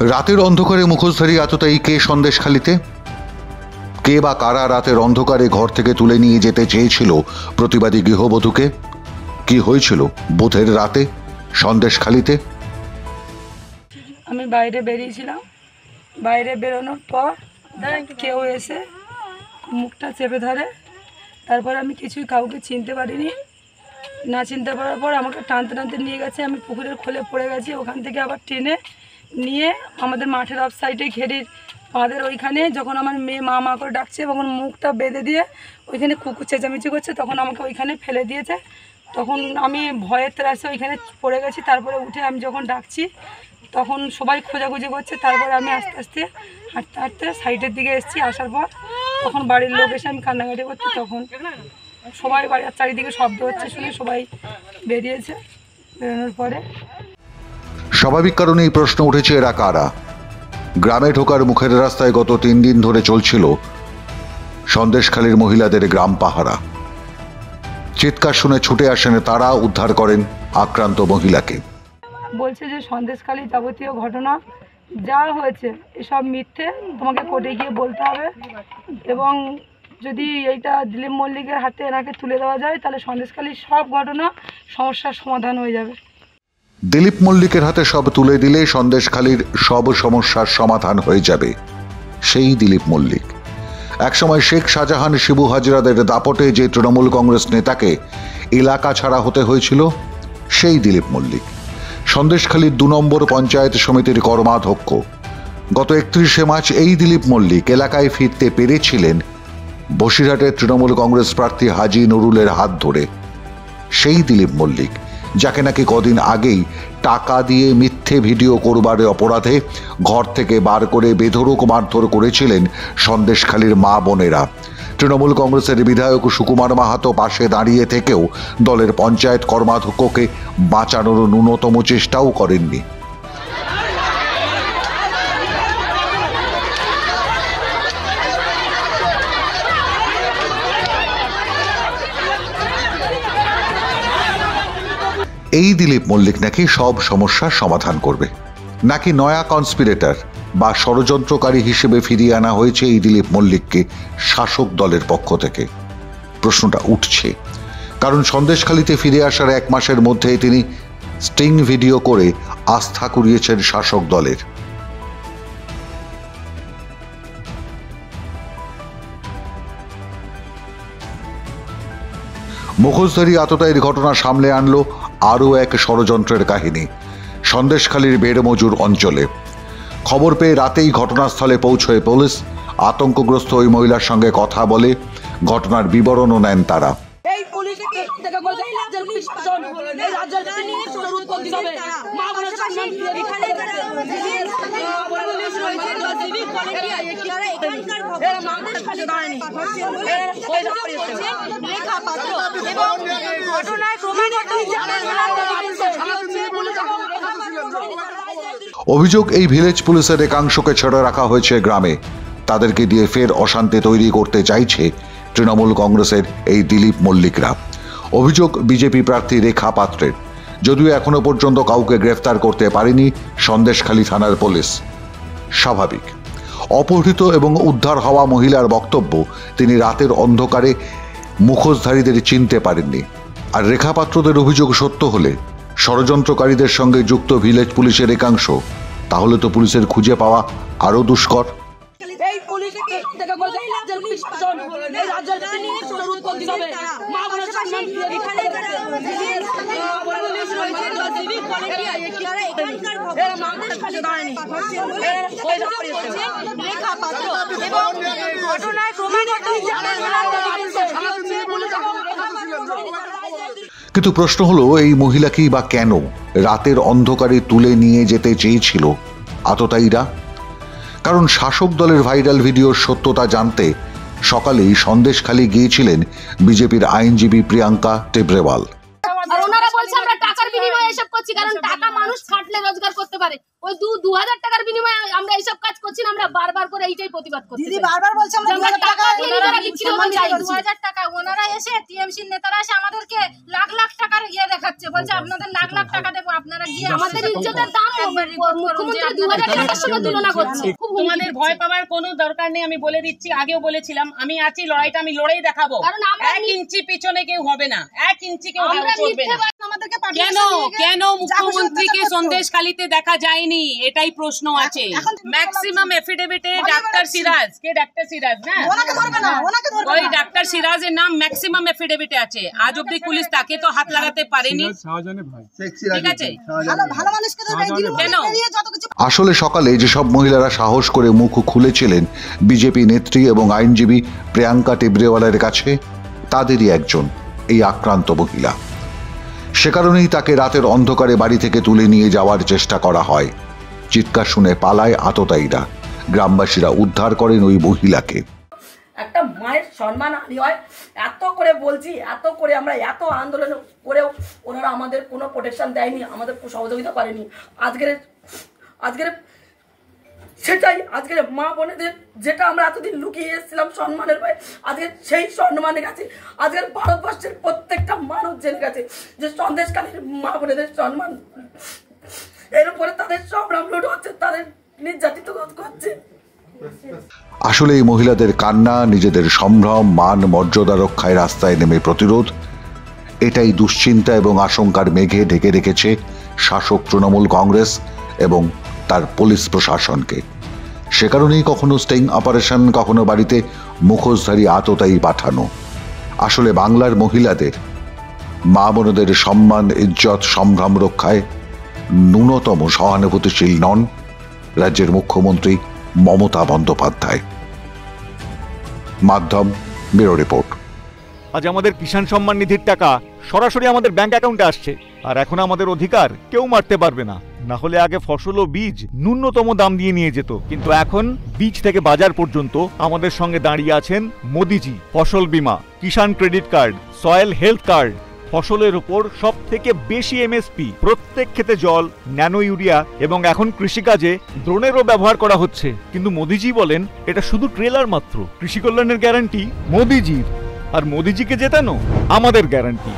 রাতের অন্ধকারে মুখোশধারী আততায়ী কে সন্দেশখালিতে? কে বা কারা রাতের অন্ধকারে ঘর থেকে তুলে নিয়ে যেতে চেয়েছিল প্রতিবাদী গৃহবধূকে? কি হয়েছিল বুধের রাতে সন্দেশখালিতে? আমি বাইরে বেরিয়েছিলাম, বাইরে বেরোনোর পর কেউ এসে মুখটা চেপে ধরে। তারপর আমি কিছুই কাউকে চিনতে পারিনি। না চিনতে পারার পর আমাকে টানতে টানতে নিয়ে গেছে। আমি পুকুরের খোলে পড়ে গেছি। ওখান থেকে আবার টেনে নিয়ে আমাদের মাঠের অফ সাইডে ঘেরির আমাদের ওইখানে যখন আমার মেয়ে মা মা করে ডাকছে তখন মুখটা বেঁধে দিয়ে ওইখানে কুকুর চেঁচামেচি করছে, তখন আমাকে ওইখানে ফেলে দিয়েছে। তখন আমি ভয়ের ত্রাসে ওইখানে পড়ে গেছি। তারপরে উঠে আমি যখন ডাকছি তখন সবাই খোঁজাখুঁজি করছে। তারপরে আমি আস্তে আস্তে হাঁটতে হাঁটতে সাইডের দিকে এসেছি। আসার পর তখন বাড়ির লোক এসে আমি কান্নাকাটি করছি। তখন সবাই বাড়ির চারিদিকে শব্দ হচ্ছে শুনে সবাই বেরিয়েছে। বেরোনোর পরে স্বাভাবিক কারণেই প্রশ্ন উঠেছে, এরা কারা? গ্রামে ঢোকার মুখের রাস্তায় গত 3 দিন ধরে চলছিল সন্দেশখালীর মহিলাদের গ্রাম পাহারা। চিৎকার শুনে ছুটে আসেন তারা, উদ্ধার করেন আক্রান্ত মহিলাকে। বলছে যে সন্দেশখালী যাবতীয় ঘটনা যা হয়েছে এসব মিথ্যে, তোমাকে কোর্টে গিয়ে বলতে হবে, এবং যদি এইটা দিলীপ মল্লিকের হাতে এনাকে তুলে দেওয়া যায় তাহলে সন্দেশখালীর সব ঘটনা সমস্যার সমাধান হয়ে যাবে। দিলীপ মল্লিকের হাতে সব তুলে দিলে সন্দেশখালীর সব সমস্যার সমাধান হয়ে যাবে। সেই দিলীপ মল্লিক একসময় শেখ শাহজাহান শিবু হাজরাদের দাপটে যে তৃণমূল কংগ্রেস নেতাকে এলাকা ছাড়া হতে হয়েছিল, সেই দিলীপ মল্লিক সন্দেশখালীর 2 নম্বর পঞ্চায়েত সমিতির কর্মাধ্যক্ষ। গত 31শে মার্চ এই দিলীপ মল্লিক এলাকায় ফিরতে পেরেছিলেন বসিরহাটের তৃণমূল কংগ্রেস প্রার্থী হাজি নুরুলের হাত ধরে। সেই দিলীপ মল্লিক যাকে নাকি কদিন আগেই টাকা দিয়ে মিথ্যে ভিডিও করবার অপরাধে ঘর থেকে বার করে বেধড়ক মারধর করেছিলেন সন্দেশখালীর মা বোনেরা। তৃণমূল কংগ্রেসের বিধায়ক সুকুমার মাহাতো পাশে দাঁড়িয়ে থেকেও দলের পঞ্চায়েত কর্মাধ্যক্ষকে বাঁচানোর ন্যূনতম চেষ্টাও করেননি। এই দিলীপ মল্লিক নাকি সব সমস্যার সমাধান করবে, নাকি নয়া কনস্পিরেটর বা ষড়যন্ত্রকারী হিসেবে ফিরিয়ে আনা হয়েছে এই দিলীপ মল্লিককে শাসক দলের পক্ষ থেকে? প্রশ্নটা উঠছে কারণ সন্দেশখালীতে ফিরে আসার 1 মাসের মধ্যেই তিনি স্টিং ভিডিও করে আস্থা কুড়িয়েছেন শাসক দলের। মুখোশধারী আততায়ীর ঘটনা সামলে আনলো আরও এক ষড়যন্ত্রের কাহিনী সন্দেশখালীর বেড়মজুর অঞ্চলে। খবর পেয়ে রাতেই ঘটনাস্থলে পৌঁছয় পুলিশ। আতঙ্কগ্রস্ত ওই মহিলার সঙ্গে কথা বলে ঘটনার বিবরণও নেন তারা। অভিযোগ, এই ভিলেজ পুলিশের একাংশকে ছেড়ে রাখা হয়েছে গ্রামে। তাদেরকে দিয়ে ফের অশান্তি তৈরি করতে চাইছে তৃণমূল কংগ্রেসের এই দিলীপ মল্লিকরা। অভিযোগ বিজেপি প্রার্থী রেখা পাত্রের। যদিও এখনো পর্যন্ত কাউকে গ্রেফতার করতে পারেনি সন্দেশখালী থানার পুলিশ। স্বাভাবিক, অপহৃত এবং উদ্ধার হওয়া মহিলার বক্তব্য, তিনি রাতের অন্ধকারে মুখোশধারীদের চিনতে পারেননি। আর রেখা পাত্রদের অভিযোগ সত্য হলে ষড়যন্ত্রকারীদের সঙ্গে যুক্ত ভিলেজ পুলিশের একাংশ, তাহলে তো পুলিশের খুঁজে পাওয়া আরো দুষ্কর। কিন্তু প্রশ্ন হলো, এই মহিলাকেই বা কেন রাতের অন্ধকারে তুলে নিয়ে যেতে চেয়েছিল আততায়ীরা? কারণ শাসক দলের ভাইরাল ভিডিওর সত্যতা জানতে সকালেই সন্দেশখালী গিয়েছিলেন বিজেপির আইনজীবী প্রিয়াঙ্কা টেবরেওয়াল। আর ওনারা বলছে আমরা টাকার বিনিময়ে এসব করছি, কারণ টাকা মানুষ খাটলে রোজগার করতে পারে। ওই 2000 টাকার বিনিময়ে আমরা এইসব কাজ করছি না, আমরা বারবার করে এইটাই প্রতিবাদ করছি। দিদি বারবার বলছে আমরা 2000 টাকা চাই 2000 টাকা। ওনারা এসে টিএমসির নেতারা এসে আমাদেরকে লাখ লাখ টাকার ইয়ে দেখাচ্ছে, বলছে আপনাদের লাখ লাখ টাকা দেবো, আপনারা গিয়ে আমাদের ইজ্জতের দাম মুখ্যমন্ত্রী 2000 টাকার সঙ্গে তুলনা করছে। তোমাদের ভয় পাওয়ার কোনো দরকার নেই, আমি বলে দিচ্ছি, আগেও বলেছিলাম আমি আছি, লড়াইটা আমি লড়াই দেখাবো। 1 ইঞ্চি পিছনে কেউ হবে না, 1 ইঞ্চি কেউ করবে না। কেন কেন মুখ্যমন্ত্রীকে সন্দেশখালীতে দেখা যায়নি, এটাই প্রশ্ন আছে। ম্যাক্সিমাম এফিডেভিটে ডাক্তার সিরাজ, কে ডাক্তার সিরাজ না, ওই ডাক্তার সিরাজের নাম ম্যাক্সিমাম এফিডেভিটে আছে। আজ অব্দি পুলিশ তাকে তো হাত লাগাতে পারেনি, ঠিক আছে? কেন? আসলে সকালে যেসব মহিলারা সাহস করে মুখ খুলেছিলেন বিজেপি নেত্রী এবং আইনজীবী প্রিয়াঙ্কা টেবরেওয়ালার কাছে, তাদেরই একজন এই আক্রান্ত মহিলা। সে কারণেই তাকে রাতের অন্ধকারে বাড়ি থেকে তুলে নিয়ে যাওয়ার চেষ্টা করা হয়। চিৎকার শুনে পালায় আততায়ীরা। গ্রামবাসীরা উদ্ধার করেন ওই মহিলাকে। একটা মায়ের সম্মান হানি হয়, এত করে বলছি, এত করে আমরা এত আন্দোলন করেও ওনারা আমাদের কোনো প্রোটেকশন দেয়নি, আমাদের সহযোগিতা করেনি। আজকের সেটাই আজকের মা বোনেদের যেটা আমরা এতদিন লুকিয়ে এসেছিলাম সম্মানের ভয়ে, আজকে সেই সম্মানে গেছে। আজকের ভারতবর্ষের প্রত্যেকটা মানুষ জেনে গেছে যে সন্দেশকালীর মা বোনেদের সম্মান, এর উপরে তাদের সংগ্রাম লুট হচ্ছে, তাদের নির্যাতিত করছে। আসলে এই মহিলাদের কান্না, নিজেদের সম্ভ্রম, মান মর্যাদা রক্ষায় রাস্তায় নেমে প্রতিরোধ, এটাই দুশ্চিন্তা এবং আশঙ্কার মেঘে ঢেকে রেখেছে শাসক তৃণমূল কংগ্রেস এবং তার পুলিশ প্রশাসনকে। সে কারণেই কখনো স্টিং অপারেশন, কখনো বাড়িতে মুখোশধারী আততায়ী পাঠানো। আসলে বাংলার মহিলাদের, মা বোনদের সম্মান, ইজ্জত, সম্ভ্রম রক্ষায় ন্যূনতম সহানুভূতিশীল নন রাজ্যের মুখ্যমন্ত্রী মমতা বন্দ্যোপাধ্যায়। মাধ্যম ব্যুরো রিপোর্ট। আজ আমাদের কিষাণ সম্মান নিধির টাকা সরাসরি আমাদের ব্যাংক অ্যাকাউন্টে আসছে, আর এখন আমাদের অধিকার কেউ মারতে পারবে না। না হলে আগে ফসল ও বীজ ন্যূনতম দাম দিয়ে নিয়ে যেত, কিন্তু এখন বীজ থেকে বাজার পর্যন্ত আমাদের সঙ্গে দাঁড়িয়ে আছেন মোদিজি। ফসল বীমা, Kisan credit card, soil health card, ফসলের উপর সব থেকে বেশি এমএসপি, প্রত্যেক ক্ষেতে জল, ন্যানো ইউরিয়া এবং এখন কৃষিকাজে ড্রোনেরও ব্যবহার করা হচ্ছে। কিন্তু মোদিজি বলেন এটা শুধু ট্রেলার মাত্র। কৃষি কল্যাণের গ্যারান্টি মোদিজির, আর মোদিজিকে জেতানো আমাদের গ্যারান্টি।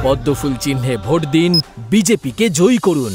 পদ্মফুল চিহ্নে ভোট দিন, বিজেপিকে জয়ী করুন।